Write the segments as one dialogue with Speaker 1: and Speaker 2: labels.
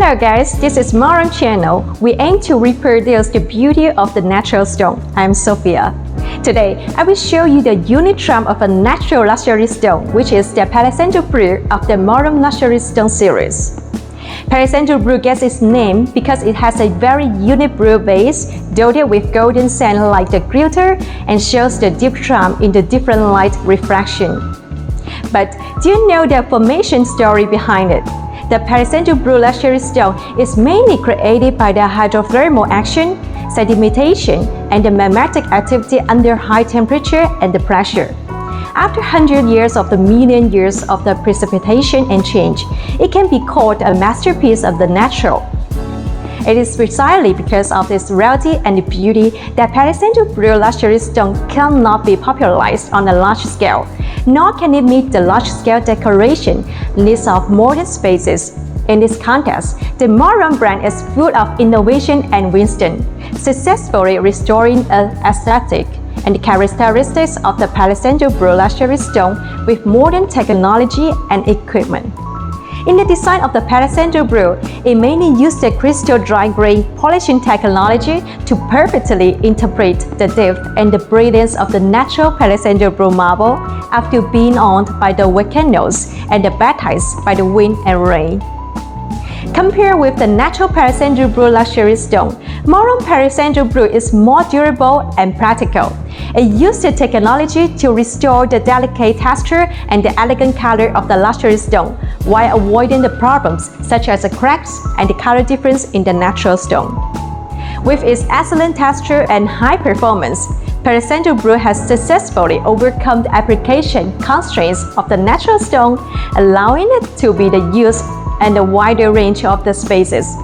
Speaker 1: Hello guys, this is MOREROOM channel. We aim to reproduce the beauty of the natural stone. I'm Sophia. Today, I will show you the unique charm of a natural luxury stone, which is the Palisandro Bluette of the MOREROOM luxury stone series. Palisandro Bluette gets its name because it has a very unique blue base, dotted with golden sand like the glitter, and shows the deep charm in the different light refraction. But do you know the formation story behind it? The Palisandro Bluette luxury stone is mainly created by the hydrothermal action, sedimentation, and the magmatic activity under high temperature and the pressure. After 100 years of the million years of the precipitation and change, it can be called a masterpiece of the natural. It is precisely because of its rarity and beauty that Palisandro Bluette luxury stone cannot be popularized on a large scale, nor can it meet the large-scale decoration needs of modern spaces. In this context, the MOREROOM brand is full of innovation and wisdom, successfully restoring an aesthetic and the characteristics of the Palisandro Bluette luxury stone with modern technology and equipment. In the design of the Palisandro Bluette, it mainly used the crystal dry grain polishing technology to perfectly interpret the depth and the brilliance of the natural Palisandro Bluette marble after being owned by the volcanoes and baptized by the wind and rain. Compared with the natural Palisandro Bluette luxury stone, MOREROOM Palisandro Bluette is more durable and practical. It used the technology to restore the delicate texture and the elegant color of the luxury stone, while avoiding the problems such as the cracks and the color difference in the natural stone. With its excellent texture and high performance, Palisandro Bluette has successfully overcome the application constraints of the natural stone, allowing it to be used in a wider range of the spaces.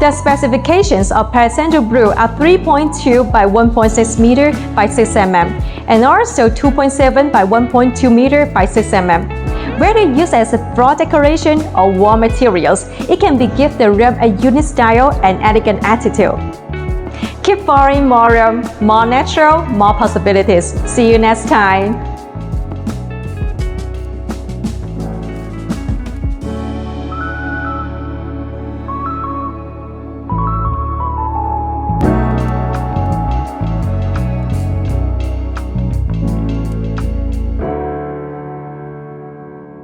Speaker 1: The specifications of Palisandro Bluette are 3.2 by 1.6 meter by 6 mm and also 2.7 by 1.2 meter by 6 mm. Whether used as a floor decoration or wall materials, it can give the room a unique style and elegant attitude. Keep following MOREROOM, more natural, more possibilities. See you next time.